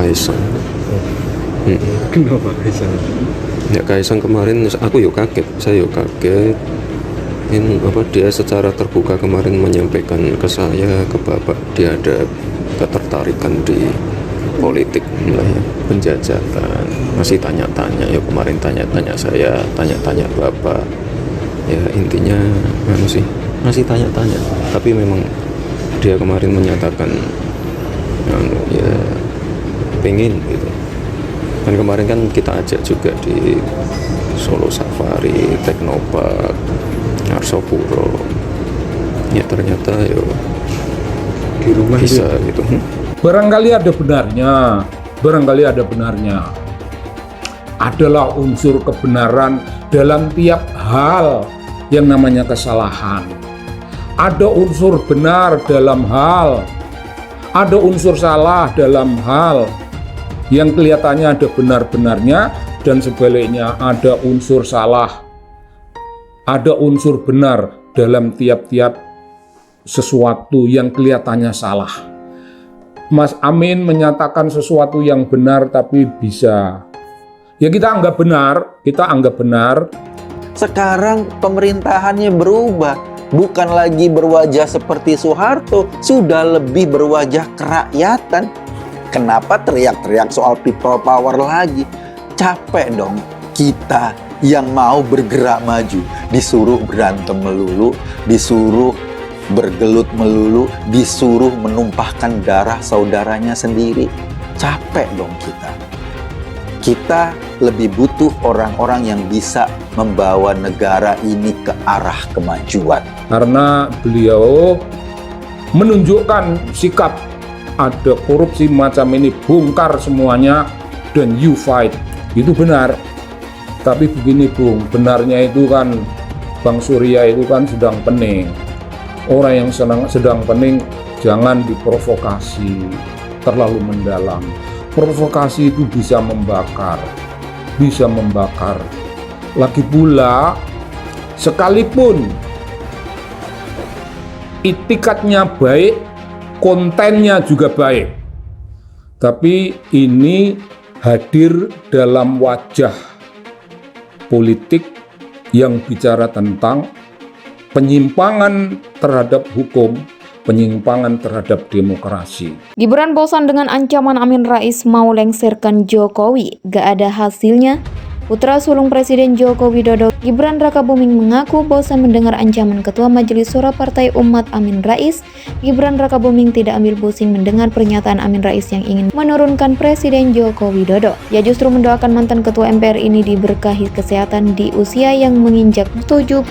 Kaisang. Kenapa Kaisang? Ya Kaisang kemarin aku yuk kaget, saya yuk kaget. Ini dia secara terbuka kemarin menyampaikan ke saya, ke Bapak, dia ada ketertarikan di politik, mulai penjajakan, masih tanya-tanya. Ya kemarin tanya-tanya saya, tanya-tanya Bapak. Ya intinya masih tanya-tanya. Tapi memang dia kemarin menyatakan ya pengen gitu. Dan kemarin kan kita ajak juga di Solo Safari, Teknopark, Arsopuro. Ya ternyata Di rumah bisa gitu. Barangkali ada benarnya. Adalah unsur kebenaran dalam tiap hal yang namanya kesalahan. Ada unsur benar dalam hal, ada unsur salah dalam hal yang kelihatannya ada benar-benarnya, dan sebaliknya ada unsur salah, ada unsur benar dalam tiap-tiap sesuatu yang kelihatannya salah. Mas Amin menyatakan sesuatu yang benar tapi bisa, ya kita anggap benar. Sekarang pemerintahannya berubah, bukan lagi berwajah seperti Soeharto, sudah lebih berwajah kerakyatan. Kenapa teriak-teriak soal people power lagi? Capek dong kita yang mau bergerak maju, disuruh berantem melulu, disuruh bergelut melulu, disuruh menumpahkan darah saudaranya sendiri. Capek dong kita. Kita lebih butuh orang-orang yang bisa membawa negara ini ke arah kemajuan. Karena beliau menunjukkan sikap, ada korupsi macam ini, bongkar semuanya dan you fight. Itu benar. Tapi begini Bung, benarnya itu kan Bang Surya itu kan sedang pening. Orang yang sedang pening jangan diprovokasi terlalu mendalam. Provokasi itu bisa membakar. Lagi pula, sekalipun itikadnya baik, kontennya juga baik, tapi ini hadir dalam wajah politik yang bicara tentang penyimpangan terhadap hukum, penyimpangan terhadap demokrasi. Gibran bosan dengan ancaman Amin Rais mau lengserkan Jokowi, gak ada hasilnya. Putra sulung Presiden Joko Widodo, Gibran Rakabuming mengaku bosan mendengar ancaman Ketua Majelis Syuro Partai Umat Amin Rais. Gibran Rakabuming tidak ambil pusing mendengar pernyataan Amin Rais yang ingin menurunkan Presiden Joko Widodo. Ia justru mendoakan mantan Ketua MPR ini diberkahi kesehatan di usia yang menginjak 79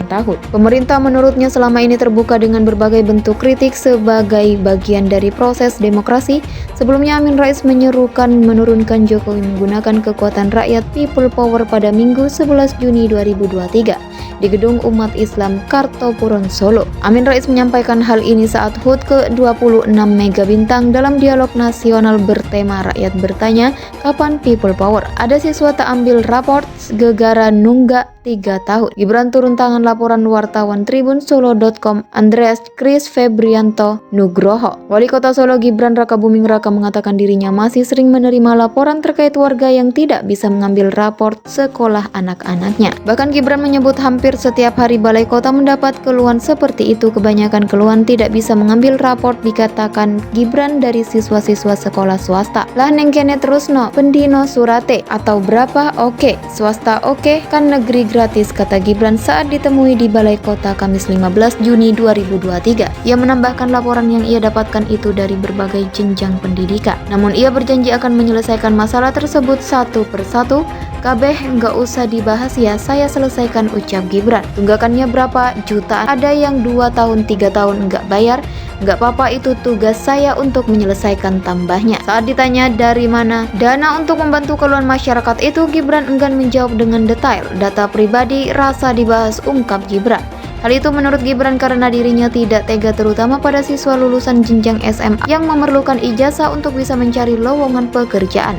tahun. Pemerintah menurutnya selama ini terbuka dengan berbagai bentuk kritik sebagai bagian dari proses demokrasi. Sebelumnya Amin Rais menyerukan menurunkan Jokowi menggunakan kekuatan rakyat People Power pada Minggu 11 Juni 2023 di Gedung Umat Islam Kartopuron Solo. Amin Rais menyampaikan hal ini saat HUT ke-26 Mega Bintang dalam dialog nasional bertema Rakyat Bertanya, Kapan People Power? Ada siswa tak ambil raport gegara nunggak 3 tahun. Gibran turun tangan laporan wartawan Tribun Solo.com Andreas Kris Febrianto Nugroho. Wali Kota Solo Gibran Rakabuming Raka mengatakan dirinya masih sering menerima laporan terkait warga yang tidak bisa mengambil raport sekolah anak-anaknya. Bahkan Gibran menyebut hampir setiap hari Balai Kota mendapat keluhan seperti itu. Kebanyakan keluhan tidak bisa mengambil raport dikatakan Gibran dari siswa-siswa sekolah swasta. Lah neng kene terus no, pendino surate atau berapa oke, swasta oke, kan negeri gratis, kata Gibran saat ditemui di Balai Kota Kamis 15 Juni 2023. Ia menambahkan laporan yang ia dapatkan itu dari berbagai jenjang pendidikan. Namun ia berjanji akan menyelesaikan masalah tersebut satu persatu. Kabeh nggak usah dibahas ya, saya selesaikan, ucap Gibran. Tunggakannya berapa? Jutaan. Ada yang 2 tahun 3 tahun nggak bayar. Nggak apa-apa, itu tugas saya untuk menyelesaikan, tambahnya. Saat ditanya dari mana dana untuk membantu keluhan masyarakat itu, Gibran enggan menjawab dengan detail. Data pribadi rasa dibahas, ungkap Gibran. Hal itu menurut Gibran karena dirinya tidak tega terutama pada siswa lulusan jenjang SMA yang memerlukan ijazah untuk bisa mencari lowongan pekerjaan.